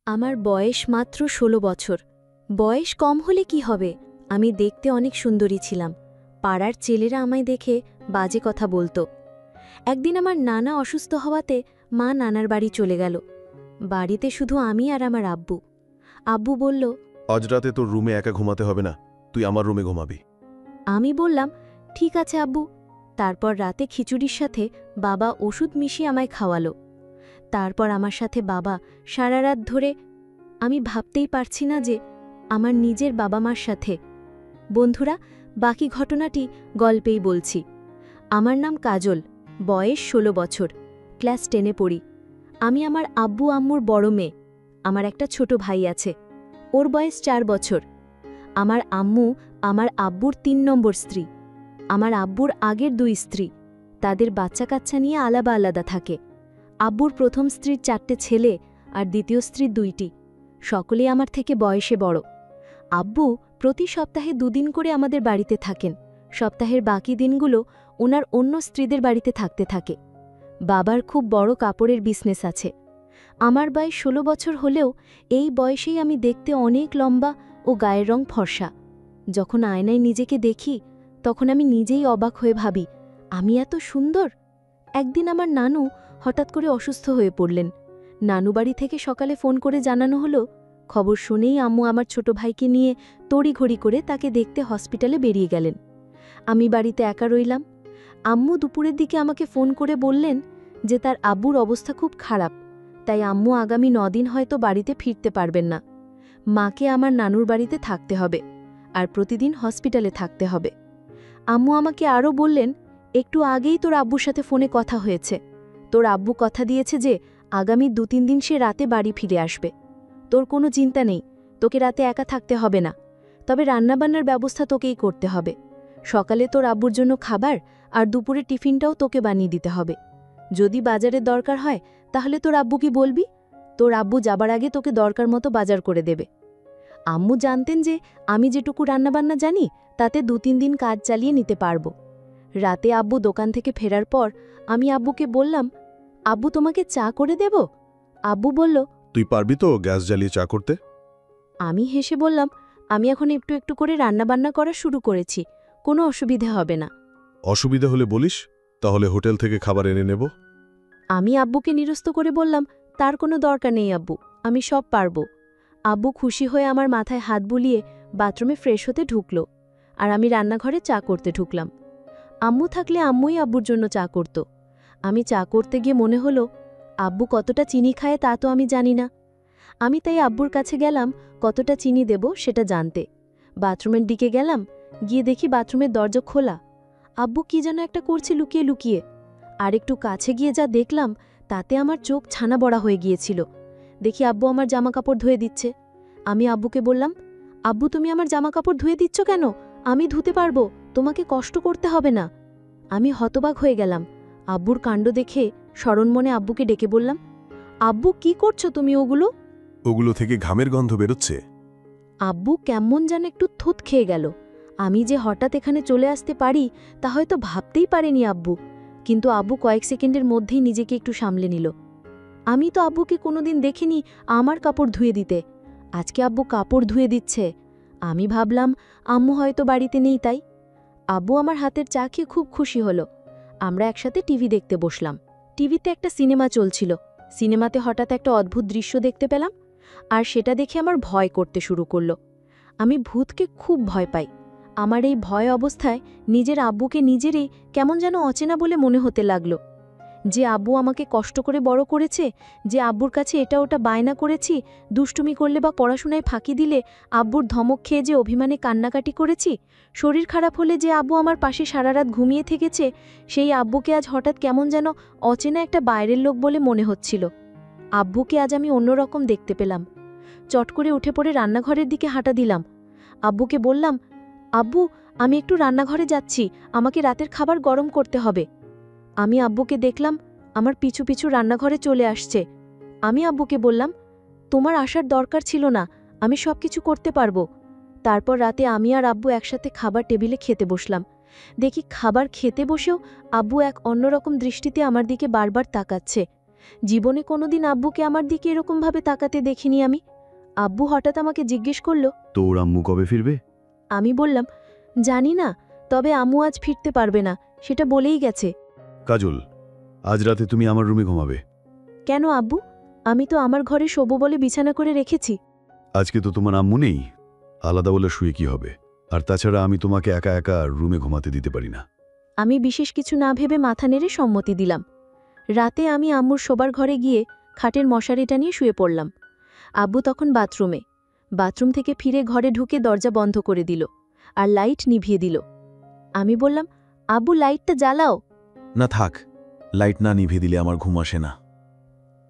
আমার বয়স মাত্র ১৬ বছর। বয়স কম হলে কি হবে, আমি দেখতে অনেক সুন্দরী ছিলাম। পাড়ার ছেলেরা আমায় দেখে বাজে কথা বলতো। একদিন আমার নানা অসুস্থ হওয়াতে মা নানার বাড়ি চলে গেল। বাড়িতে শুধু আমি আর আমার আব্বু। আব্বু বলল, আজ রাতে তোর রুমে একা ঘুমাতে হবে না, তুই আমার রুমে ঘুমাবি। আমি বললাম, ঠিক আছে আব্বু। তারপর রাতে খিচুড়ির সাথে বাবা ওষুধ মিশিয়ে আমায় খাওয়ালো। তারপর আমার সাথে বাবা সারা রাত ধরে। আমি ভাবতেই পারছি না যে আমার নিজের বাবা মার সাথে। বন্ধুরা, বাকি ঘটনাটি গল্পেই বলছি। আমার নাম কাজল, বয়স ১৬ বছর, ক্লাস 10-এ পড়ি। আমি আমার আব্বু আম্মুর বড় মেয়ে। আমার একটা ছোট ভাই আছে, ওর বয়স ৪ বছর। আমার আম্মু আমার আব্বুর ৩ নম্বর স্ত্রী। আমার আব্বুর আগের ২ স্ত্রী, তাদের বাচ্চা কাচ্চা নিয়ে আলাদা আলাদা থাকে। আব্বুর প্রথম স্ত্রীর ৪টে ছেলে আর দ্বিতীয় স্ত্রীর ২টি। সকলেই আমার থেকে বয়সে বড়। আব্বু প্রতি সপ্তাহে ২ দিন করে আমাদের বাড়িতে থাকেন। সপ্তাহের বাকি দিনগুলো ওনার অন্য স্ত্রীদের বাড়িতে থাকতে থাকে। বাবার খুব বড় কাপড়ের বিজনেস আছে। আমার বয়স ১৬ বছর হলেও এই বয়সেই আমি দেখতে অনেক লম্বা ও গায়ের রং ফর্সা। যখন আয়নায় নিজেকে দেখি তখন আমি নিজেই অবাক হয়ে ভাবি, আমি এত সুন্দর। একদিন আমার নানু হঠাৎ করে অসুস্থ হয়ে পড়লেন। নানু বাড়ি থেকে সকালে ফোন করে জানানো হলো। খবর শুনেই আম্মু আমার ছোট ভাইকে নিয়ে তড়িঘড়ি করে তাকে দেখতে হসপিটালে বেরিয়ে গেলেন। আমি বাড়িতে একা রইলাম। আম্মু দুপুরের দিকে আমাকে ফোন করে বললেন যে তার আব্বুর অবস্থা খুব খারাপ, তাই আম্মু আগামী ৯ দিন হয়তো বাড়িতে ফিরতে পারবেন না। মাকে আমার নানুর বাড়িতে থাকতে হবে আর প্রতিদিন হসপিটালে থাকতে হবে। আম্মু আমাকে আরও বললেন, একটু আগেই তোর আব্বুর সাথে ফোনে কথা হয়েছে। তোর আব্বু কথা দিয়েছে যে আগামী ২-৩ দিন সে রাতে বাড়ি ফিরে আসবে। তোর কোনো চিন্তা নেই, তোকে রাতে একা থাকতে হবে না। তবে রান্নাবান্নার ব্যবস্থা তোকেই করতে হবে। সকালে তোর আব্বুর জন্য খাবার আর দুপুরের টিফিনটাও তোকে বানিয়ে দিতে হবে। যদি বাজারের দরকার হয় তাহলে তোর আব্বুকে বলবি, তোর আব্বু যাবার আগে তোকে দরকার মতো বাজার করে দেবে। আম্মু জানতেন যে আমি যেটুকু রান্নাবান্না জানি তাতে ২-৩ দিন কাজ চালিয়ে নিতে পারব। রাতে আব্বু দোকান থেকে ফেরার পর আমি আব্বুকে বললাম, আব্বু তোমাকে চা করে দেব? আব্বু বলল, তুই পারবি তো গ্যাস জ্বালিয়ে চা করতে? আমি হেসে বললাম, আমি এখন একটু একটু করে রান্নাবান্না করা শুরু করেছি, কোনো অসুবিধে হবে না। অসুবিধা হলে বলিস, তাহলে হোটেল থেকে খাবার এনে নেব। আমি আব্বুকে নিরস্ত করে বললাম, তার কোনো দরকার নেই আব্বু, আমি সব পারব। আব্বু খুশি হয়ে আমার মাথায় হাত বুলিয়ে বাথরুমে ফ্রেশ হতে ঢুকল, আর আমি রান্নাঘরে চা করতে ঢুকলাম। আম্মু থাকলে আম্মুই আব্বুর জন্য চা করত। আমি চা করতে গিয়ে মনে হলো, আব্বু কতটা চিনি খায় তা তো আমি জানি না। আমি তাই আব্বুর কাছে গেলাম কতটা চিনি দেব সেটা জানতে। বাথরুমের দিকে গেলাম, গিয়ে দেখি বাথরুমের দরজা খোলা। আব্বু কি যেন একটা করছে লুকিয়ে লুকিয়ে। আর একটু কাছে গিয়ে যা দেখলাম তাতে আমার চোখ ছানা বড়া হয়ে গিয়েছিল। দেখি আব্বু আমার জামাকাপড় ধুয়ে দিচ্ছে। আমি আব্বুকে বললাম, আব্বু তুমি আমার জামাকাপড় ধুয়ে দিচ্ছ কেন? আমি ধুতে পারবো, তোমাকে কষ্ট করতে হবে না। আমি হতবাক হয়ে গেলাম। আব্বুর কাণ্ড দেখে স্মরণ মনে আব্বুকে ডেকে বললাম, আব্বু কি করছো তুমি ওগুলো? ওগুলো থেকে ঘামের গন্ধ বেরোচ্ছে। আব্বু কেমন যেন একটু থুত খেয়ে গেল। আমি যে হঠাৎ এখানে চলে আসতে পারি তা হয়তো ভাবতেই পারেনি আব্বু, কিন্তু আব্বু কয়েক সেকেন্ডের মধ্যেই নিজেকে একটু সামলে নিল। আমি তো আব্বুকে কোনোদিন দেখিনি আমার কাপড় ধুয়ে দিতে। আজকে আব্বু কাপড় ধুয়ে দিচ্ছে। আমি ভাবলাম আম্মু হয়তো বাড়িতে নেই তাই। আব্বু আমার হাতের চা খেয়ে খুব খুশি হলো। আমরা একসাথে টিভি দেখতে বসলাম। টিভিতে একটা সিনেমা চলছিল। সিনেমাতে হঠাৎ একটা অদ্ভুত দৃশ্য দেখতে পেলাম, আর সেটা দেখে আমার ভয় করতে শুরু করলো। আমি ভূতকে খুব ভয় পাই। আমার এই ভয় অবস্থায় নিজের আব্বুকে নিজেরই কেমন যেন অচেনা বলে মনে হতে লাগলো। যে আব্বু আমাকে কষ্ট করে বড় করেছে, যে আব্বুর কাছে এটা ওটা বায়না করেছি, দুষ্টুমি করলে বা পড়াশোনায় ফাঁকি দিলে আব্বুর ধমক খেয়ে যে অভিমানে কান্নাকাটি করেছি, শরীর খারাপ হলে যে আব্বু আমার পাশে সারা রাত ঘুমিয়ে থেকেছে, সেই আব্বুকে আজ হঠাৎ কেমন যেন অচেনা একটা বাইরের লোক বলে মনে হচ্ছিল। আব্বুকে আজ আমি অন্যরকম দেখতে পেলাম। চট করে উঠে পড়ে রান্নাঘরের দিকে হাঁটা দিলাম। আব্বুকে বললাম, আব্বু আমি একটু রান্নাঘরে যাচ্ছি, আমাকে রাতের খাবার গরম করতে হবে। আমি আব্বুকে দেখলাম আমার পিছু পিছু রান্নাঘরে চলে আসছে। আমি আব্বুকে বললাম, তোমার আসার দরকার ছিল না, আমি সব কিছু করতে পারবো। তারপর রাতে আমি আর আব্বু একসাথে খাবার টেবিলে খেতে বসলাম। দেখি খাবার খেতে বসেও আব্বু এক অন্যরকম দৃষ্টিতে আমার দিকে বারবার তাকাচ্ছে। জীবনে কোনোদিন আব্বুকে আমার দিকে এরকমভাবে তাকাতে দেখিনি আমি। আব্বু হঠাৎ আমাকে জিজ্ঞেস করল, তোর আম্মু কবে ফিরবে? আমি বললাম, জানি না, তবে আম্মু আজ ফিরতে পারবে না, সেটা বলেই গেছে। কাজল, আজ রাতে তুমি আমার রুমে ঘুমাবে। কেন আব্বু? আমি তো আমার ঘরে শোবো বলে বিছানা করে রেখেছি। আজকে তো তোমার আম্মু নেই, আলাদা বলে শুয়ে কি হবে? আর তাছাড়া আমি তোমাকে একা একা রুমে ঘুমাতে দিতে পারি না। আমি বিশেষ কিছু না ভেবে মাথা নেড়ে সম্মতি দিলাম। রাতে আমি আম্মুর শোবার ঘরে গিয়ে খাটের মশারিটা নিয়ে শুয়ে পড়লাম। আব্বু তখন বাথরুমে। বাথরুম থেকে ফিরে ঘরে ঢুকে দরজা বন্ধ করে দিল আর লাইট নিভিয়ে দিল। আমি বললাম, আব্বু লাইটটা জ্বালাও। না থাক, লাইট না নিভে দিলে আমার ঘুম আসে না।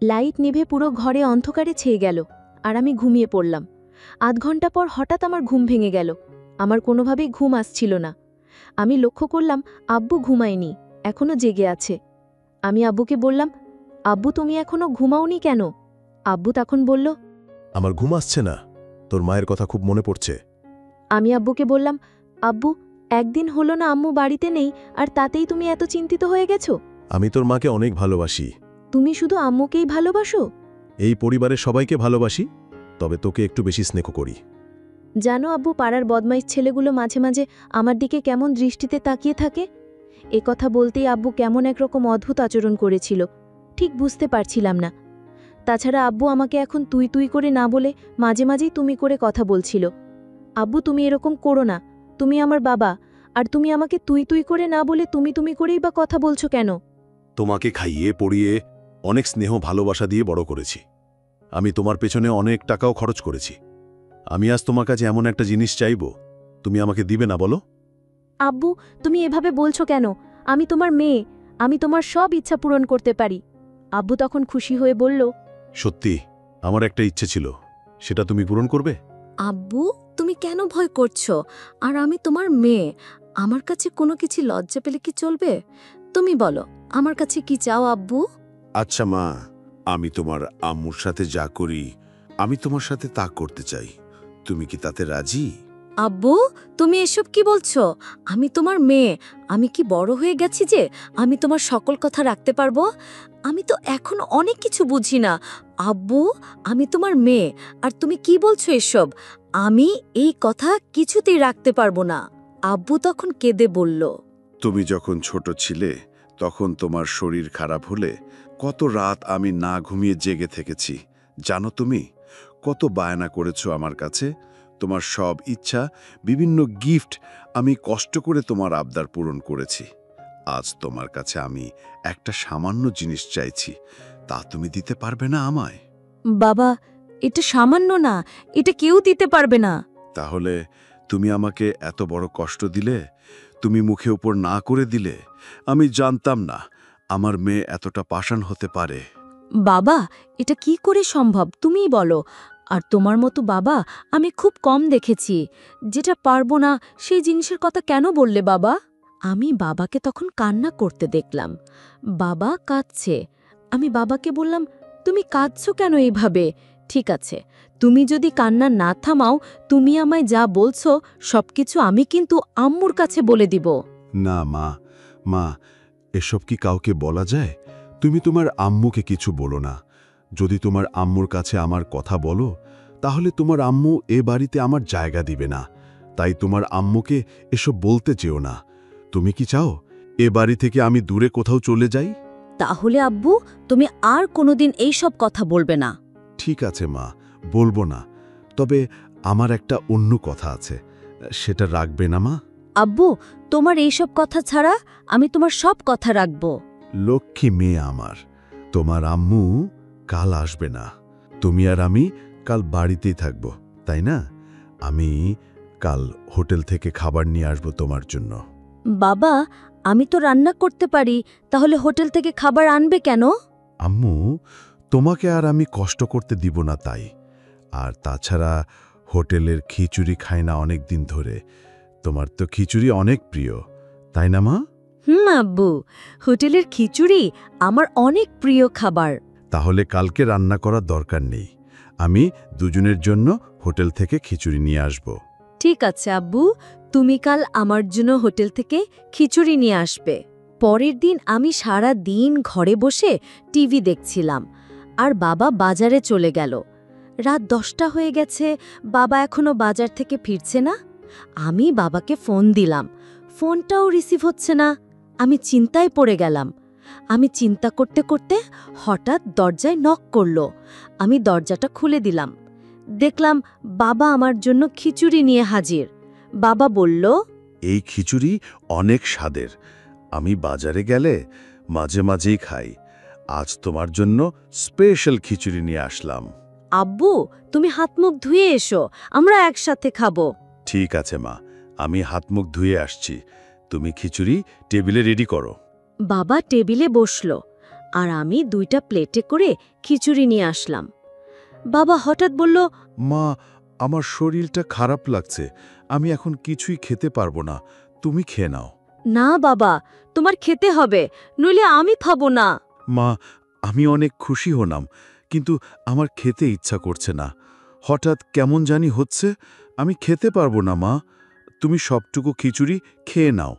লাইট নিভে পুরো ঘরে অন্ধকারে ছেয়ে গেল আর আমি ঘুমিয়ে পড়লাম। আধ ঘন্টা পর হঠাৎ আমার ঘুম ভেঙে গেল। আমার কোনোভাবেই ঘুম আসছিল না। আমি লক্ষ্য করলাম আব্বু ঘুমায়নি, এখনো জেগে আছে। আমি আব্বুকে বললাম, আব্বু তুমি এখনো ঘুমাওনি কেন? আব্বু তখন বলল, আমার ঘুম আসছে না, তোর মায়ের কথা খুব মনে পড়ছে। আমি আব্বুকে বললাম, আব্বু একদিন হলো না আম্মু বাড়িতে নেই, আর তাতেই তুমি এত চিন্তিত হয়ে গেছো? আমি তোর মাকে অনেক ভালোবাসি। তুমি শুধু আম্মুকেই ভালোবাসো? এই পরিবারের সবাইকে ভালোবাসি, তবে তোকে একটু বেশি স্নেহ করি। জানো আব্বু, পাড়ার বদমাইশ ছেলেগুলো মাঝে মাঝে আমার দিকে কেমন দৃষ্টিতে তাকিয়ে থাকে। এ কথা বলতেই আব্বু কেমন একরকম অদ্ভুত আচরণ করেছিল, ঠিক বুঝতে পারছিলাম না। তাছাড়া আব্বু আমাকে এখন তুই তুই করে না বলে মাঝে মাঝেই তুমি করে কথা বলছিল। আব্বু তুমি এরকম করো না, তুমি আমার বাবা, আর তুমি আমাকে তুই তুই করে না বলে তুমি তুমি করেই বা কথা বলছো কেন? তোমাকে খাইয়ে পড়িয়ে অনেক স্নেহ ভালোবাসা দিয়ে বড় করেছি। আমি তোমার পেছনে অনেক টাকাও খরচ করেছি। আমি আজ তোমার কাছে এমন একটা জিনিস চাইব, তুমি আমাকে দিবে না বলো? আব্বু তুমি এভাবে বলছো কেন? আমি তোমার মেয়ে, আমি তোমার সব ইচ্ছা পূরণ করতে পারি। আব্বু তখন খুশি হয়ে বলল, সত্যি আমার একটা ইচ্ছে ছিল, সেটা তুমি পূরণ করবে? আব্বু তুমি কেন ভয় করছো? আর আমি তোমার মেয়ে, আমার কাছে কোনো কিছু লজ্জা পেলে কি চলবে? তুমি বলো, আমার কাছে কি চাও আব্বু? আচ্ছা মা, আমি তোমার আম্মুর সাথে যা করি আমি তোমার সাথে তা করতে চাই। তুমি কি তাতে রাজি? আব্বু তুমি এসব কি বলছো? আমি তোমার মেয়ে, আমি কি বড় হয়ে গেছি যে আমি তোমার সকল কথা রাখতে পারবো? আমি তো এখন অনেক কিছু বুঝি না। আব্বু আমি তোমার মেয়ে, আর তুমি কি বলছো এসব? আমি এই কথা কিছুতেই রাখতে পারবো না। আব্বু তখন কেঁদে বলল, তুমি যখন ছোট ছিলে তখন তোমার শরীর খারাপ হলে কত রাত আমি না ঘুমিয়ে জেগে থেকেছি জানো? তুমি কত বায়না করেছো আমার কাছে। তোমার সব ইচ্ছা, বিভিন্ন গিফট আমি কষ্ট করে তোমার আবদার পূরণ করেছি। আজ তোমার কাছে আমি একটা সামান্য জিনিস চাইছি, তা তুমি দিতে পারবে না আমায়? বাবা এটা সামান্য না, এটা কেউ দিতে পারবে না। তাহলে তুমি আমাকে এত বড় কষ্ট দিলে, তুমি মুখে উপর না করে দিলে। আমি জানতাম না আমার মেয়ে এতটা পাষাণ হতে পারে। বাবা এটা কি করে সম্ভব তুমিই বলো। আর তোমার মতো বাবা আমি খুব কম দেখেছি। যেটা পারবো না সেই জিনিসের কথা কেন বললে বাবা? আমি বাবাকে তখন কান্না করতে দেখলাম। বাবা কাঁদছে। আমি বাবাকে বললাম, তুমি কাঁদছো কেন এইভাবে? ঠিক আছে, তুমি যদি কান্না না থামাও, তুমি আমায় যা বলছো সবকিছু আমি কিন্তু আম্মুর কাছে বলে দিব। না মা, মা এসব কি কাউকে বলা যায়? তুমি তোমার আম্মুকে কিছু বলো না। যদি তোমার আম্মুর কাছে আমার কথা বলো, তাহলে তোমার আম্মু এ বাড়িতে আমার জায়গা দিবে না। তাই তোমার আম্মুকে এসব বলতে চেও না। তুমি কি চাও এ বাড়ি থেকে আমি দূরে কোথাও চলে যাই? তাহলে আব্বু তুমি আর কোনোদিন এইসব কথা বলবে না। ঠিক আছে মা, বলবো না। তবে আমার একটা অন্য কথা আছে, সেটা রাখবে না মা? আব্বু তোমার এইসব কথা ছাড়া আমি তোমার সব কথা রাখব। লক্ষ্মী মেয়ে আমার, তোমার আম্মু কাল আসবে না। তুমি আর আমি কাল বাড়িতেই থাকব, তাই না? আমি কাল হোটেল থেকে খাবার নিয়ে আসব তোমার জন্য। বাবা আমি তো রান্না করতে পারি, তাহলে হোটেল থেকে খাবার আনবে কেন? আম্মু, তোমাকে আর আমি কষ্ট করতে দিব না তাই। আর তাছাড়া হোটেলের খিচুড়ি খাই না অনেক দিন ধরে। তোমার তো খিচুড়ি অনেক প্রিয়, তাই না মা? আব্বু হোটেলের খিচুড়ি আমার অনেক প্রিয় খাবার। তাহলে কালকে রান্না করার দরকার নেই। আমি দুজনের জন্য হোটেল থেকে খিচুড়ি নিয়ে আসব। ঠিক আছে আব্বু, তুমি কাল আমার জন্য হোটেল থেকে খিচুড়ি নিয়ে আসবে। পরের দিন আমি সারা দিন ঘরে বসে টিভি দেখছিলাম আর বাবা বাজারে চলে গেল। রাত 10টা হয়ে গেছে, বাবা এখনো বাজার থেকে ফিরছে না। আমি বাবাকে ফোন দিলাম, ফোনটাও রিসিভ হচ্ছে না। আমি চিন্তায় পড়ে গেলাম। আমি চিন্তা করতে করতে হঠাৎ দরজায় নক করল। আমি দরজাটা খুলে দিলাম। দেখলাম বাবা আমার জন্য খিচুড়ি নিয়ে হাজির। বাবা বলল, এই খিচুড়ি অনেক স্বাদের, আমি বাজারে গেলে মাঝে মাঝেই খাই। আজ তোমার জন্য স্পেশাল খিচুড়ি নিয়ে আসলাম। আব্বু, তুমি হাত মুখ ধুয়ে এসো, আমরা একসাথে খাবো। ঠিক আছে মা, আমি হাত মুখ ধুয়ে আসছি। তুমি খিচুড়ি টেবিলে রেডি করো। বাবা টেবিলে বসল আর আমি 2টা প্লেটে করে খিচুড়ি নিয়ে আসলাম। বাবা হঠাৎ বলল, মা, আমার শরীরটা খারাপ লাগছে, আমি এখন কিছুই খেতে পারবো না, তুমি খেয়ে নাও। না বাবা, তোমার খেতে হবে, নইলে আমি খাবো না। মা, আমি অনেক খুশি হলাম, কিন্তু আমার খেতে ইচ্ছা করছে না। হঠাৎ কেমন জানি হচ্ছে, আমি খেতে পারবো না। মা, তুমি সবটুকু খিচুড়ি খেয়ে নাও।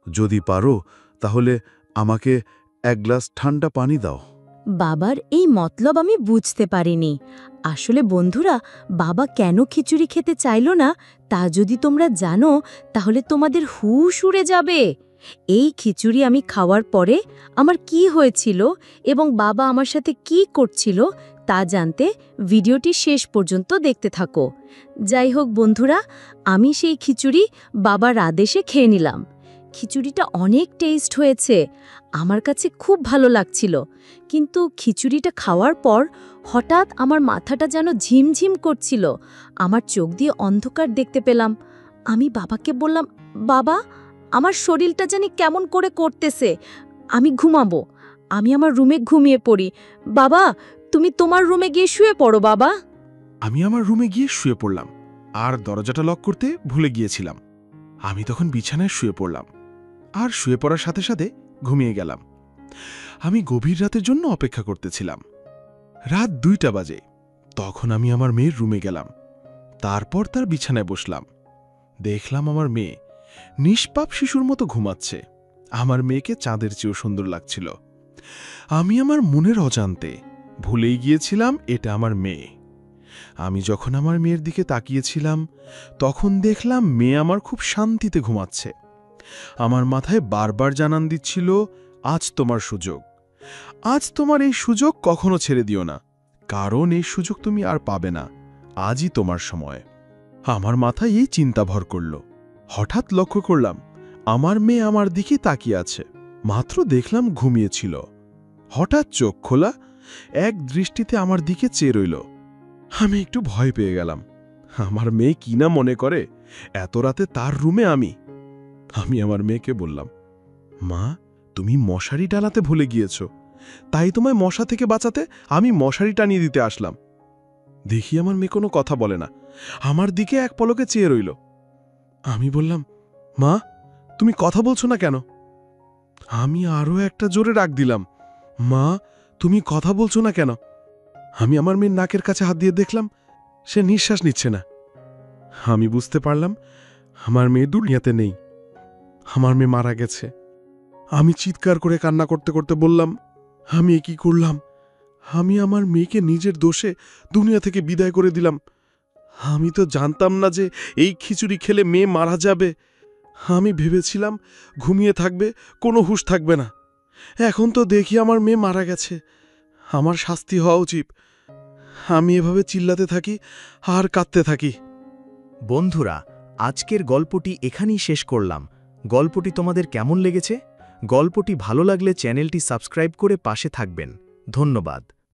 যদি পারো তাহলে আমাকে 1 গ্লাস ঠান্ডা পানি দাও। বাবার এই মতলব আমি বুঝতে পারিনি। আসলে বন্ধুরা, বাবা কেন খিচুড়ি খেতে চাইল না তা যদি তোমরা জানো তাহলে তোমাদের হুশ উড়ে যাবে। এই খিচুড়ি আমি খাওয়ার পরে আমার কি হয়েছিল এবং বাবা আমার সাথে কি করছিল তা জানতে ভিডিওটি শেষ পর্যন্ত দেখতে থাকো। যাই হোক বন্ধুরা, আমি সেই খিচুড়ি বাবার আদেশে খেয়ে নিলাম। খিচুড়িটা অনেক টেস্ট হয়েছে, আমার কাছে খুব ভালো লাগছিল। কিন্তু খিচুড়িটা খাওয়ার পর হঠাৎ আমার মাথাটা যেন ঝিমঝিম করছিল, আমার চোখ দিয়ে অন্ধকার দেখতে পেলাম। আমি বাবাকে বললাম, বাবা, আমার শরীরটা জানি কেমন করে করতেছে, আমি ঘুমাবো, আমি আমার রুমে ঘুমিয়ে পড়ি। বাবা, তুমি তোমার রুমে গিয়ে শুয়ে পড়ো বাবা। আমি আমার রুমে গিয়ে শুয়ে পড়লাম আর দরজাটা লক করতে ভুলে গিয়েছিলাম। আমি তখন বিছানায় শুয়ে পড়লাম আর শুয়ে পড়ার সাথে সাথে ঘুমিয়ে গেলাম। আমি গভীর রাতের জন্য অপেক্ষা করতেছিলাম। রাত 2টা বাজে, তখন আমি আমার মেয়ের রুমে গেলাম। তারপর তার বিছানায় বসলাম। দেখলাম আমার মেয়ে নিষ্পাপ শিশুর মতো ঘুমাচ্ছে। আমার মেয়েকে চাঁদের চেয়েও সুন্দর লাগছিল। আমি আমার মনের অজান্তে ভুলেই গিয়েছিলাম এটা আমার মেয়ে। আমি যখন আমার মেয়ের দিকে তাকিয়েছিলাম তখন দেখলাম মেয়ে আমার খুব শান্তিতে ঘুমাচ্ছে। আমার মাথায় বারবার জানান দিচ্ছিল, আজ তোমার সুযোগ, আজ তোমার এই সুযোগ কখনো ছেড়ে দিও না, কারণ এই সুযোগ তুমি আর পাবে না, আজই তোমার সময়। আমার মাথায় এই চিন্তা ভর করল। হঠাৎ লক্ষ্য করলাম আমার মেয়ে আমার দিকে তাকিয়ে আছে। মাত্র দেখলাম ঘুমিয়েছিল, হঠাৎ চোখ খোলা, এক দৃষ্টিতে আমার দিকে চেয়ে রইল। আমি একটু ভয় পেয়ে গেলাম। আমার মেয়ে কি না মনে করে এত রাতে তার রুমে আমি আমার মেয়েকে বললাম, মা, তুমি মশারি টানাতে ভুলে গিয়েছ, তাই তোমায় মশা থেকে বাঁচাতে আমি মশারি টানিয়ে দিতে আসলাম। দেখি আমার মেয়ে কোনো কথা বলে না, আমার দিকে এক পলকে চেয়ে রইল। আমি বললাম, মা, তুমি কথা বলছো না কেন? আমি আরও একটা জোরে ডাক দিলাম, মা, তুমি কথা বলছো না কেন? আমি আমার মেয়ের নাকের কাছে হাত দিয়ে দেখলাম সে নিঃশ্বাস নিচ্ছে না। আমি বুঝতে পারলাম আমার মেয়ে দুনিয়াতে নেই, আমার মেয়ে মারা গেছে। আমি চিৎকার করে কান্না করতে করতে বললাম, আমি কি করলাম? আমি আমার মেয়েকে নিজের দোষে দুনিয়া থেকে বিদায় করে দিলাম। আমি তো জানতাম না যে এই খিচুড়ি খেলে মেয়ে মারা যাবে। আমি ভেবেছিলাম ঘুমিয়ে থাকবে, কোনো হুঁশ থাকবে না। এখন তো দেখি আমার মেয়ে মারা গেছে, আমার শাস্তি হওয়া উচিত। আমি এভাবে চিল্লাতে থাকি আর কাঁদতে থাকি। বন্ধুরা, আজকের গল্পটি এখানেই শেষ করলাম। গল্পটি তোমাদের কেমন লেগেছে? গল্পটি ভালো লাগলে চ্যানেলটি সাবস্ক্রাইব করে পাশে থাকবেন। ধন্যবাদ।